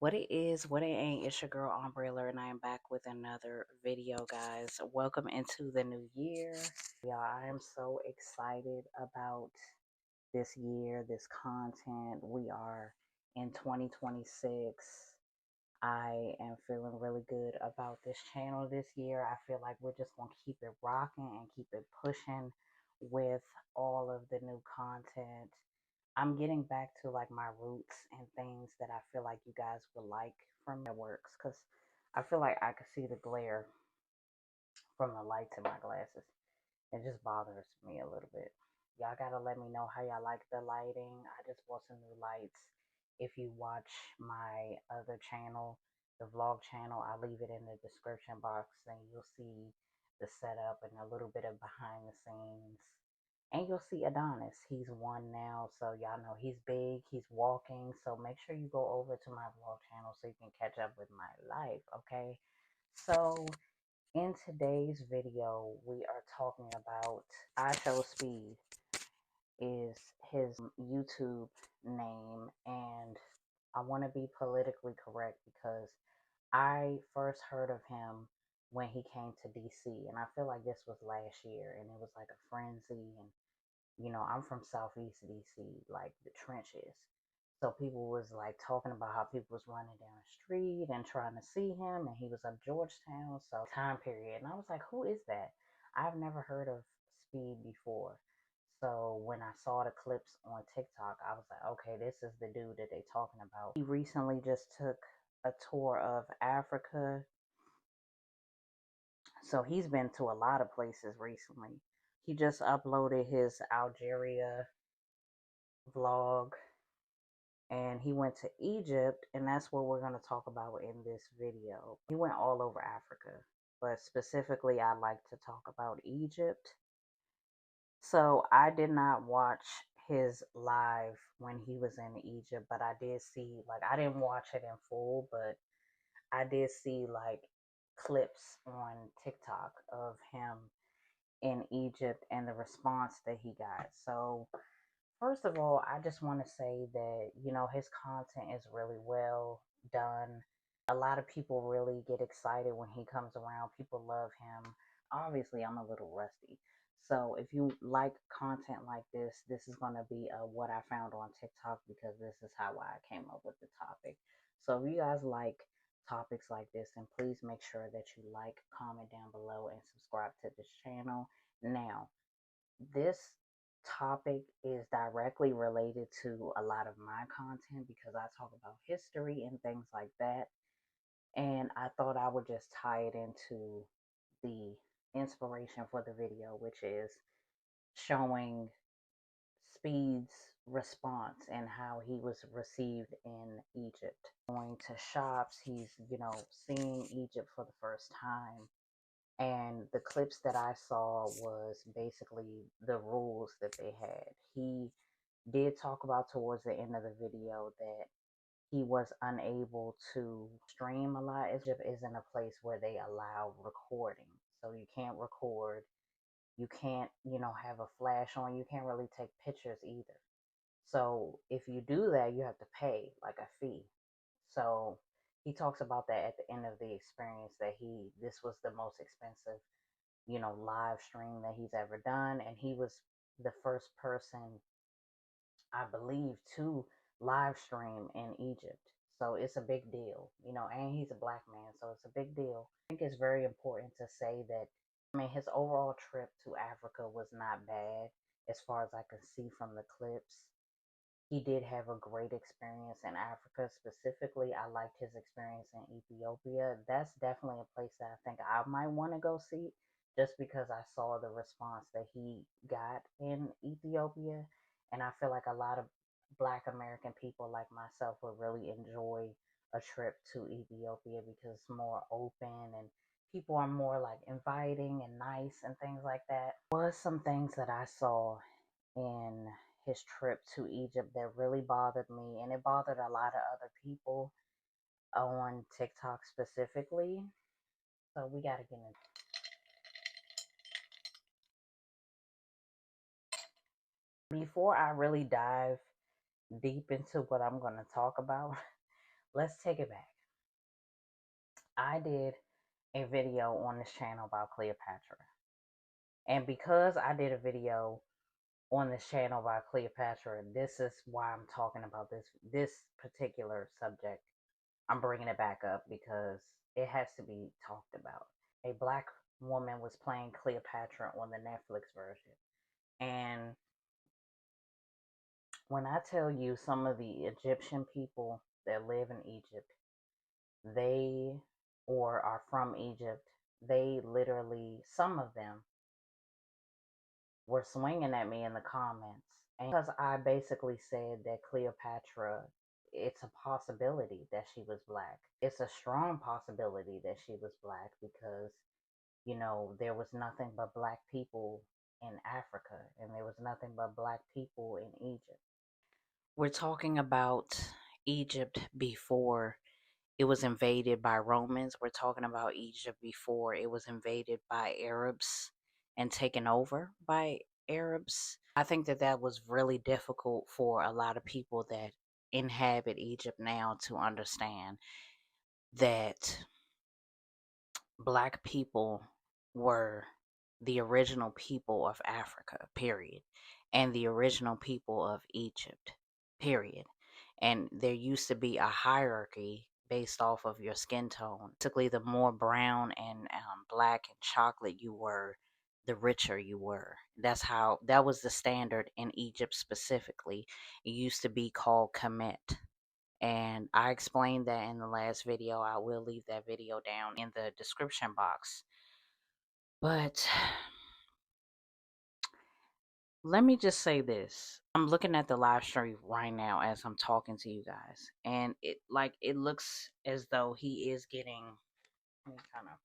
What it is, what it ain't, it's your girl Umbrella, and I am back with another video, guys. Welcome into the new year. Y'all, I am so excited about this year, this content. We are in 2026. I am feeling really good about this channel this year. I feel like we're just going to keep it rocking and keep it pushing with all of the new content. I'm getting back to like my roots and things that I feel like you guys would like from my works, because I feel like I could see the glare from the lights in my glasses. It just bothers me a little bit. Y'all gotta let me know how y'all like the lighting. I just bought some new lights. If you watch my other channel, the vlog channel, I'll leave it in the description box and you'll see the setup and a little bit of behind the scenes. And you'll see Adonis. He's one now, so y'all know he's big, he's walking. So make sure you go over to my vlog channel so you can catch up with my life, okay? So in today's video, we are talking about I Show Speed is his YouTube name, and I want to be politically correct because I first heard of him when he came to DC, and I feel like this was last year, and it was like a frenzy, and I'm from Southeast DC, like the trenches. So people was like talking about how people was running down the street and trying to see him, and he was up Georgetown, so time period. And I was like, who is that? I've never heard of Speed before. So when I saw the clips on TikTok, I was like, okay, this is the dude that they talking about. He recently just took a tour of Africa. So he's been to a lot of places recently. He just uploaded his Algeria vlog, and he went to Egypt, and that's what we're going to talk about in this video. He went all over Africa, but specifically I like to talk about Egypt. So I did not watch his live when he was in Egypt, but I did see, like, I didn't watch it in full, but I did see like clips on TikTok of him in Egypt and the response that he got. So first of all, I just want to say that, his content is really well done. A lot of people really get excited when he comes around. People love him. Obviously, I'm a little rusty. So if you like content like this is going to be what I found on TikTok, because this is how I came up with the topic. So if you guys like topics like this, then please make sure that you like, comment down below, and subscribe to this channel. Now, this topic is directly related to a lot of my content because I talk about history and things like that. And I thought I would just tie it into the inspiration for the video, which is showing Speed's response and how he was received in Egypt. Going to shops, he's, seeing Egypt for the first time, and the clips that I saw was basically the rules that they had. He did talk about towards the end of the video that he was unable to stream a lot. Egypt isn't a place where they allow recording. So you can't record. You can't, have a flash on. You can't really take pictures either. So if you do that, you have to pay like a fee. So he talks about that at the end of the experience, that this was the most expensive live stream that he's ever done. And he was the first person, I believe, to live stream in Egypt. So it's a big deal, and he's a black man, so it's a big deal. I think it's very important to say that, his overall trip to Africa was not bad as far as I can see from the clips. He did have a great experience in Africa. Specifically, I liked his experience in Ethiopia. That's definitely a place that I think I might want to go see, just because I saw the response that he got in Ethiopia. And I feel like a lot of Black American people like myself would really enjoy a trip to Ethiopia because it's more open and people are more like inviting and nice and things like that. Was some things that I saw in his trip to Egypt that really bothered me, and it bothered a lot of other people on TikTok specifically. So we got to get into. Before I really dive deep into what I'm going to talk about, Let's take it back. I did a video on this channel about Cleopatra. And because I did a video on this channel about Cleopatra, this is why I'm talking about this particular subject. I'm bringing it back up because it has to be talked about. A black woman was playing Cleopatra on the Netflix version. And when I tell you some of the Egyptian people that live in Egypt, they or are from Egypt, they literally, some of them were swinging at me in the comments. And because I basically said that Cleopatra, it's a possibility that she was black. It's a strong possibility that she was black because, there was nothing but black people in Africa and there was nothing but black people in Egypt. We're talking about Egypt before it was invaded by Romans. We're talking about Egypt before it was invaded by Arabs and taken over by Arabs. I think that that was really difficult for a lot of people that inhabit Egypt now to understand that black people were the original people of Africa, period, and the original people of Egypt, period. And there used to be a hierarchy based off of your skin tone. Basically, the more brown and black and chocolate you were, the richer you were. That was the standard in Egypt specifically. It used to be called Kemet. And I explained that in the last video. I will leave that video down in the description box. But let me just say this. I'm looking at the live stream right now as I'm talking to you guys. And it looks as though he is getting, let me kind of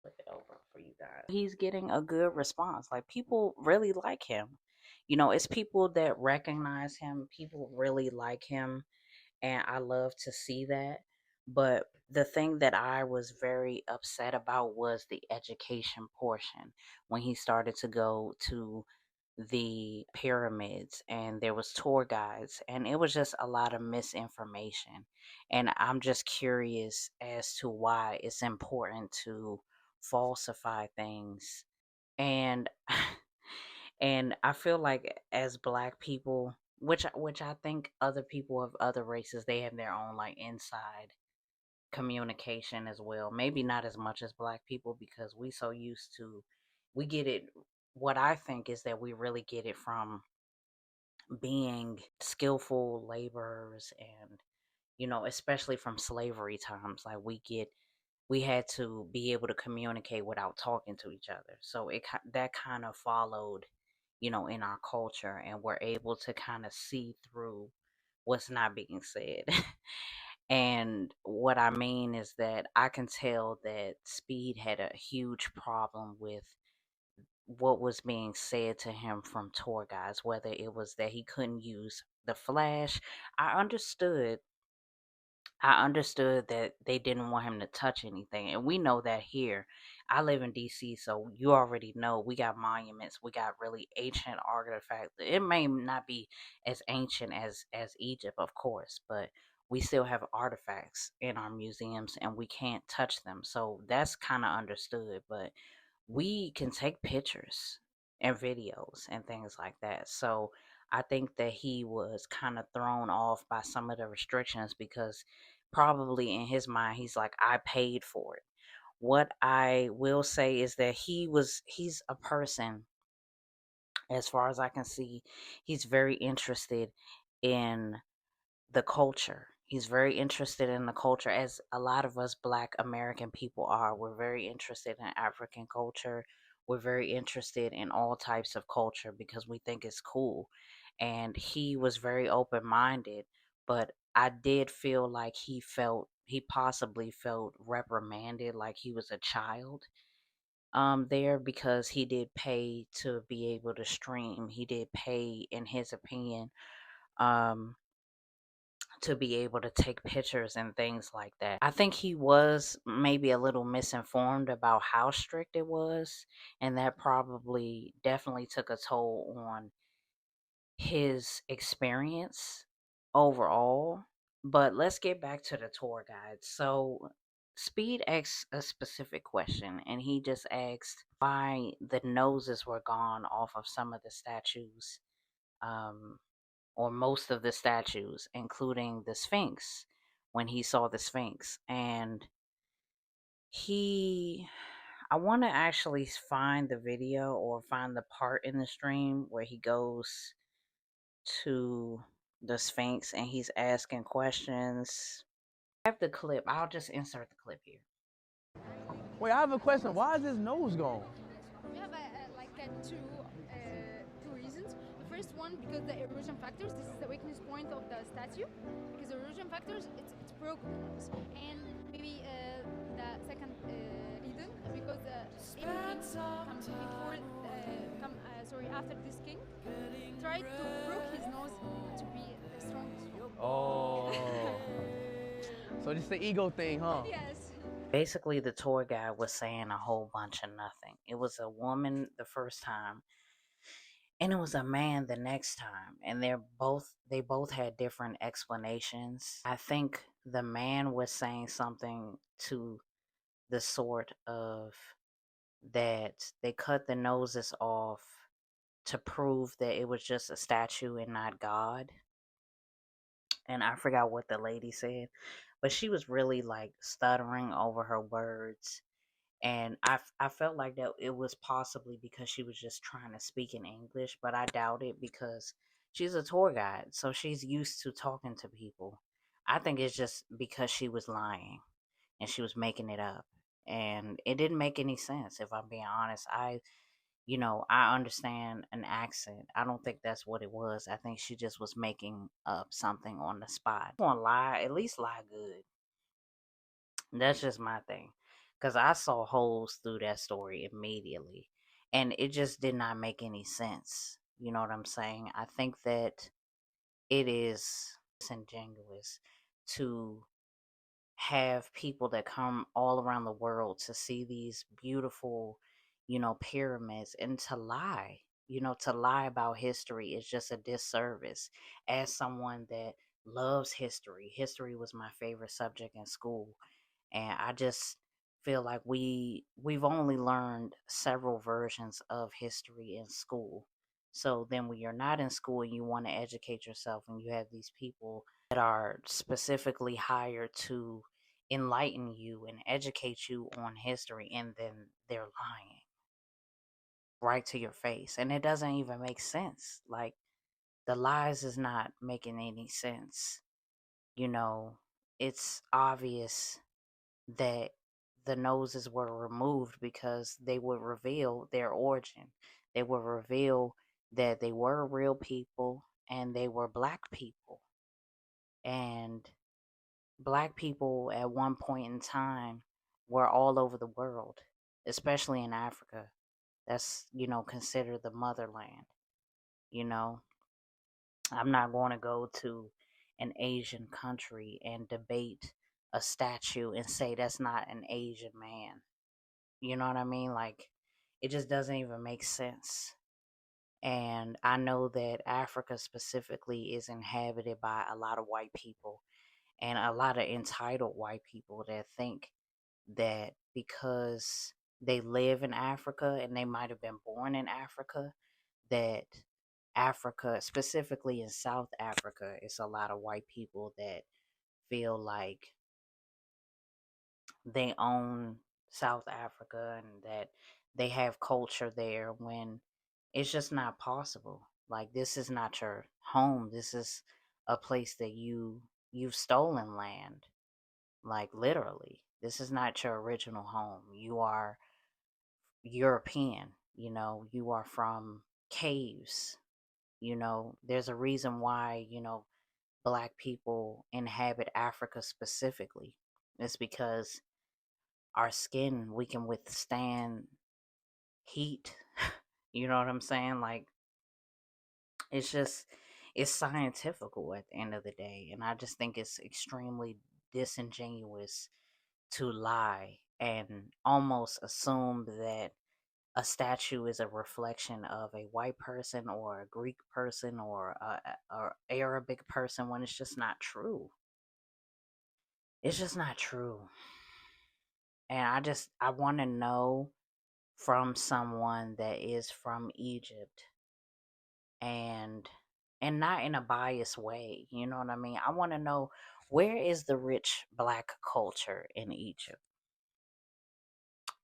flip it over for you guys. He's getting a good response. Like, people really like him. It's people that recognize him. People really like him, and I love to see that. But the thing that I was very upset about was the education portion when he started to go to the pyramids and there was tour guides and it was just a lot of misinformation. And I'm just curious as to why it's important to falsify things. And and I feel like as black people, which I think other people of other races, they have their own like inside communication as well. Maybe not as much as black people because we get it. What I think is that we really get it from being skillful laborers and, especially from slavery times. Like, we had to be able to communicate without talking to each other. So that kind of followed, in our culture, and we're able to kind of see through what's not being said. And what I mean is that I can tell that Speed had a huge problem with what was being said to him from tour guides, whether it was that he couldn't use the flash. I understood that they didn't want him to touch anything. And we know that here. I live in DC, so you already know we got monuments, we got really ancient artifacts. It may not be as ancient as Egypt, of course, but we still have artifacts in our museums and we can't touch them. So that's kind of understood, but we can take pictures and videos and things like that. So I think that he was kind of thrown off by some of the restrictions because probably in his mind he's like, I paid for it. What I will say is that he's a person, as far as I can see, he's very interested in the culture. He's very interested in the culture, as a lot of us Black American people are. We're very interested in African culture. We're very interested in all types of culture because we think it's cool. And he was very open minded, but I did feel like he possibly felt reprimanded, like he was a child there, because he did pay to be able to stream. He did pay, in his opinion, um to be able to take pictures and things like that. I think he was maybe a little misinformed about how strict it was, and that probably definitely took a toll on his experience overall. But let's get back to the tour guide. So Speed asked a specific question, and he just asked why the noses were gone off of some of the statues, um, or most of the statues, including the Sphinx, when he saw the Sphinx. And he, I want to actually find the video or find the part in the stream where he goes to the Sphinx and he's asking questions. I have the clip. I'll just insert the clip here. Wait, I have a question. Why is his nose gone? We have two reasons. The first one, because the erosion factors. This is the weakness point of the statue, because the erosion factors, it's broken. And maybe the second reason, because any king come before sorry, after this king tried to broke his nose to be the strongest one. Oh. So just the ego thing, huh? Yes. Basically, the tour guide was saying a whole bunch of nothing. It was a woman the first time, and it was a man the next time, and they both had different explanations. I think the man was saying something to the sort of that they cut the noses off to prove that it was just a statue and not God. And I forgot what the lady said, but she was really like stuttering over her words. And I felt like that it was possibly because she was just trying to speak in English, but I doubt it because she's a tour guide, so she's used to talking to people. I think it's just because she was lying and she was making it up. And it didn't make any sense, if I'm being honest. I understand an accent. I don't think that's what it was. I think she just was making up something on the spot. If you want to lie, at least lie good. That's just my thing. Because I saw holes through that story immediately. And it just did not make any sense. You know what I'm saying? I think that it is disingenuous to have people that come all around the world to see these beautiful, pyramids and to lie. To lie about history is just a disservice. As someone that loves history, history was my favorite subject in school, and I just feel like we've only learned several versions of history in school. So then when you're not in school and you want to educate yourself and you have these people that are specifically hired to enlighten you and educate you on history, and then they're lying right to your face, and it doesn't even make sense. Like, the lies is not making any sense. you know it's obvious that the noses were removed because they would reveal their origin. They would reveal that they were real people and they were black people. And black people at one point in time were all over the world, especially in Africa. That's, considered the motherland. You know, I'm not going to go to an Asian country and debate a statue and say that's not an Asian man. You know what I mean? Like, it just doesn't even make sense. And I know that Africa specifically is inhabited by a lot of white people and a lot of entitled white people that think that because they live in Africa and they might have been born in Africa, that Africa, specifically in South Africa, it's a lot of white people that feel like they own South Africa and that they have culture there when it's just not possible. Like, this is not your home. This is a place that you've stolen land. Like, literally. This is not your original home. You are European, you are from caves. There's a reason why, black people inhabit Africa specifically. It's because our skin, we can withstand heat. You know what I'm saying? Like, it's just, it's scientifical at the end of the day. And I just think it's extremely disingenuous to lie and almost assume that a statue is a reflection of a white person or a Greek person or a Arabic person when it's just not true. It's just not true. And I want to know from someone that is from Egypt, and not in a biased way, you know what I mean? I want to know, where is the rich black culture in Egypt?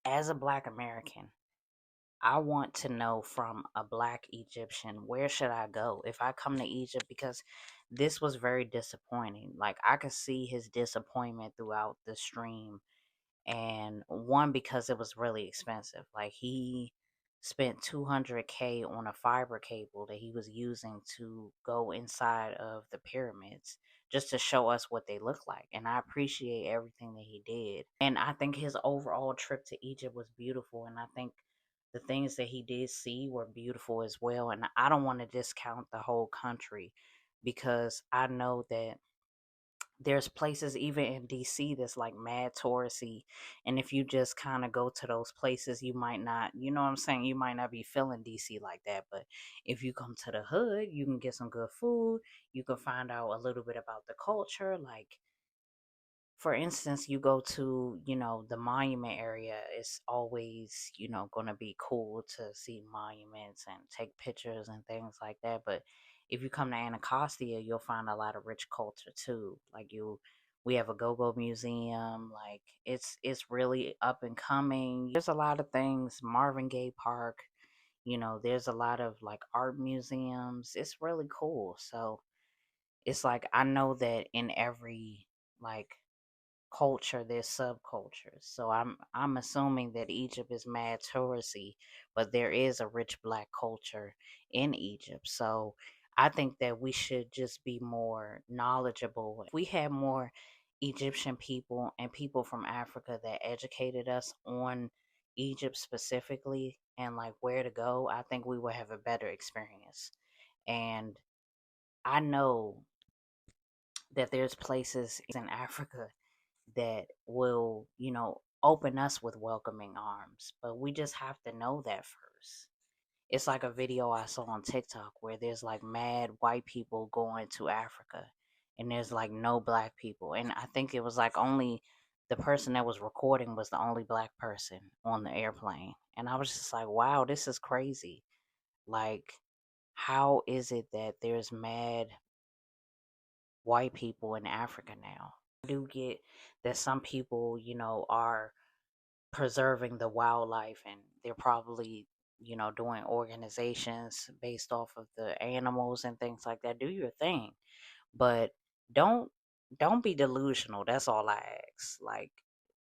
As a black American, I want to know from a black Egyptian, where should I go if I come to Egypt? Because this was very disappointing. Like, I could see his disappointment throughout the stream. And one, because it was really expensive. Like, he spent 200K on a fiber cable that he was using to go inside of the pyramids, just to show us what they look like. And I appreciate everything that he did. And I think his overall trip to Egypt was beautiful. And I think the things that he did see were beautiful as well. And I don't want to discount the whole country, because I know that there's places even in DC that's like mad touristy. And if you just kind of go to those places, you might not, you know what I'm saying? You might not be feeling DC like that. But if you come to the hood, you can get some good food. You can find out a little bit about the culture. Like, for instance, you go to, the monument area, it's always, going to be cool to see monuments and take pictures and things like that. But if you come to Anacostia, you'll find a lot of rich culture too. Like, we have a go-go museum. Like, it's really up and coming. There's a lot of things. Marvin Gaye Park, there's a lot of like art museums. It's really cool. So it's like, I know that in every like culture, there's subcultures. So I'm assuming that Egypt is mad touristy, but there is a rich black culture in Egypt. So I think that we should just be more knowledgeable. If we had more Egyptian people and people from Africa that educated us on Egypt specifically and like where to go, I think we would have a better experience. And I know that there's places in Africa that will, open us with welcoming arms. But we just have to know that first. It's like a video I saw on TikTok where there's like mad white people going to Africa, and there's like no black people. And I think it was like only the person that was recording was the only black person on the airplane. And I was just like, wow, this is crazy. Like, how is it that there's mad white people in Africa now? I do get that some people, are preserving the wildlife, and they're probably, doing organizations based off of the animals and things like that. Do your thing. But don't don't be delusional. That's all I ask. Like,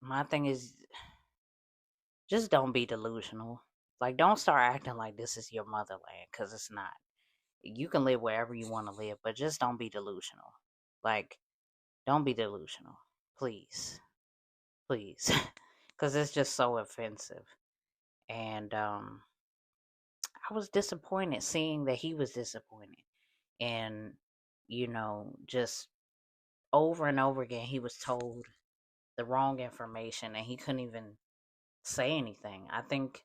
my thing is, just don't be delusional. Like, don't start acting like this is your motherland, because it's not. You can live wherever you want to live, but just don't be delusional. Like, don't be delusional. Please. Please. Because it's just so offensive. And I was disappointed seeing that he was disappointed. And, just over and over again, he was told the wrong information and he couldn't even say anything. I think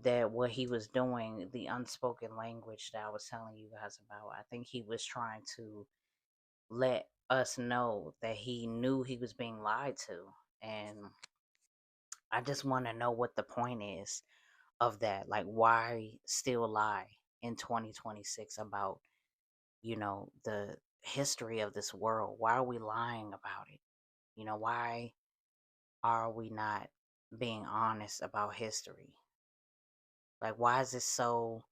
that what he was doing, the unspoken language that I was telling you guys about, I think he was trying to let us know that he knew he was being lied to. And I just want to know what the point is of that. Like, why still lie in 2026 about, the history of this world? Why are we lying about it? Why are we not being honest about history? Like, why is it so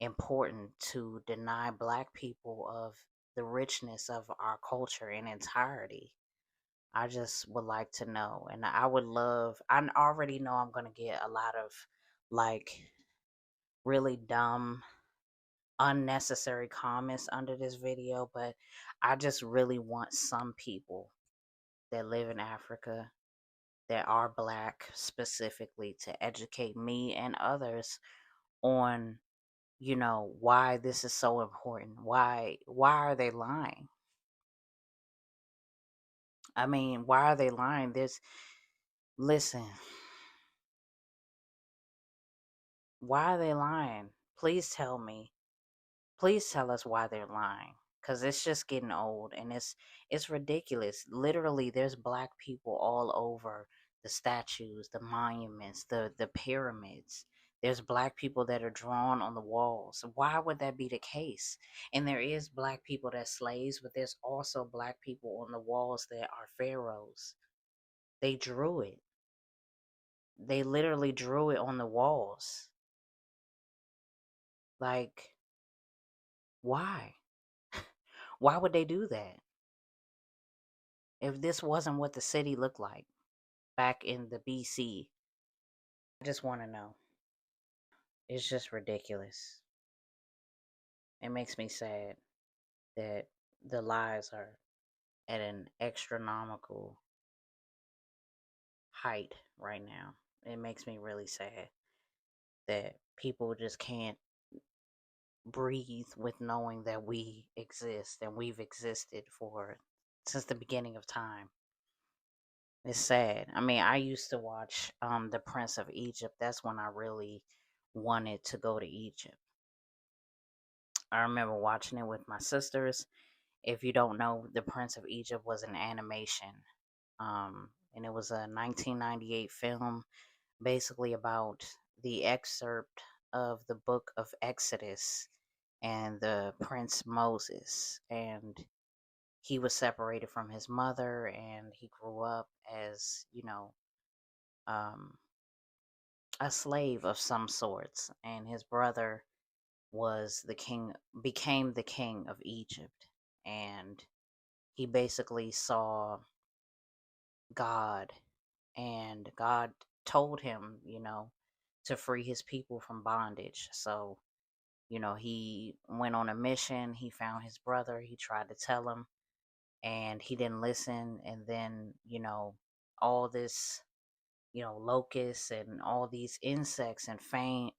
important to deny black people of the richness of our culture in entirety? I just would like to know. And I would love, I already know I'm going to get a lot of like really dumb, unnecessary comments under this video, but I just really want some people that live in Africa that are black specifically to educate me and others on, why this is so important. Why are they lying? I mean, why are they lying? Listen, why are they lying? Please tell me. Please tell us why they're lying. because it's just getting old and it's ridiculous. Literally, there's black people all over the statues, the monuments, the pyramids. There's black people that are drawn on the walls. Why would that be the case? And there is black people that's slaves, but there's also black people on the walls that are pharaohs. They drew it. They literally drew it on the walls. Like, why? Why would they do that? If this wasn't what the city looked like back in the BC. I just want to know. It's just ridiculous. It makes me sad that the lies are at an astronomical height right now. It makes me really sad that people just can't breathe with knowing that we exist and we've existed for since the beginning of time. It's sad. I mean, I used to watch The Prince of Egypt. That's when I really wanted to go to Egypt. I remember watching it with my sisters. If you don't know, The Prince of Egypt was an animation. And it was a 1998 film basically about the excerpt of the book of Exodus and the Prince Moses. And he was separated from his mother and he grew up as, um, a slave of some sorts. And his brother was the king, became the king of Egypt. And he basically saw God, and God told him, to free his people from bondage. So, he went on a mission. He found his brother. He tried to tell him, and he didn't listen. And then, all this, locusts and all these insects and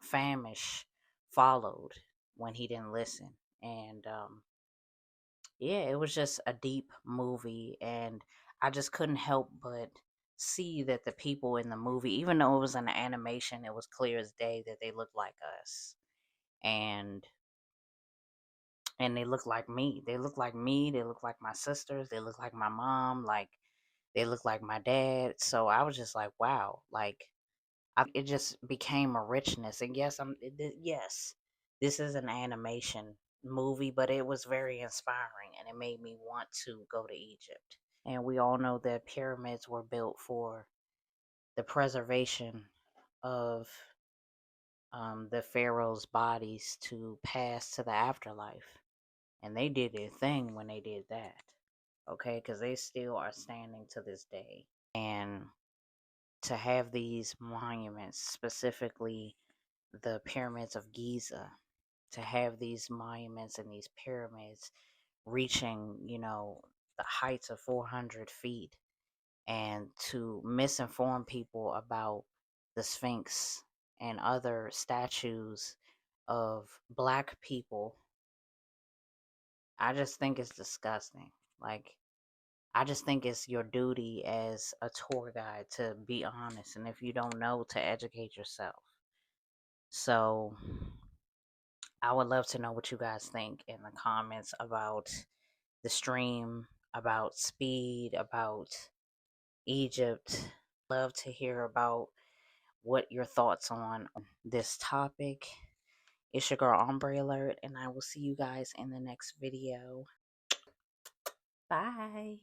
famish followed when he didn't listen. And yeah, it was just a deep movie, and I just couldn't help but see that the people in the movie, even though it was an animation, it was clear as day that they looked like us. And they look like me. They look like me. They look like my sisters. They look like my mom. Like they look like my dad. So I was just like, wow. Like it just became a richness. And yes, yes, this is an animation movie, but it was very inspiring, and it made me want to go to Egypt. And we all know that pyramids were built for the preservation of the pharaoh's bodies to pass to the afterlife. And they did their thing when they did that. Okay, because they still are standing to this day. And to have these monuments, specifically the pyramids of Giza, to have these monuments and these pyramids reaching, the heights of 400 feet, and to misinform people about the Sphinx and other statues of black people, I just think it's disgusting. Like, I just think it's your duty as a tour guide to be honest, and if you don't know, to educate yourself. So, I would love to know what you guys think in the comments about the stream, about speed, about Egypt. Love to hear about what your thoughts on this topic. It's your girl Ombre Alert, and I will see you guys in the next video. Bye.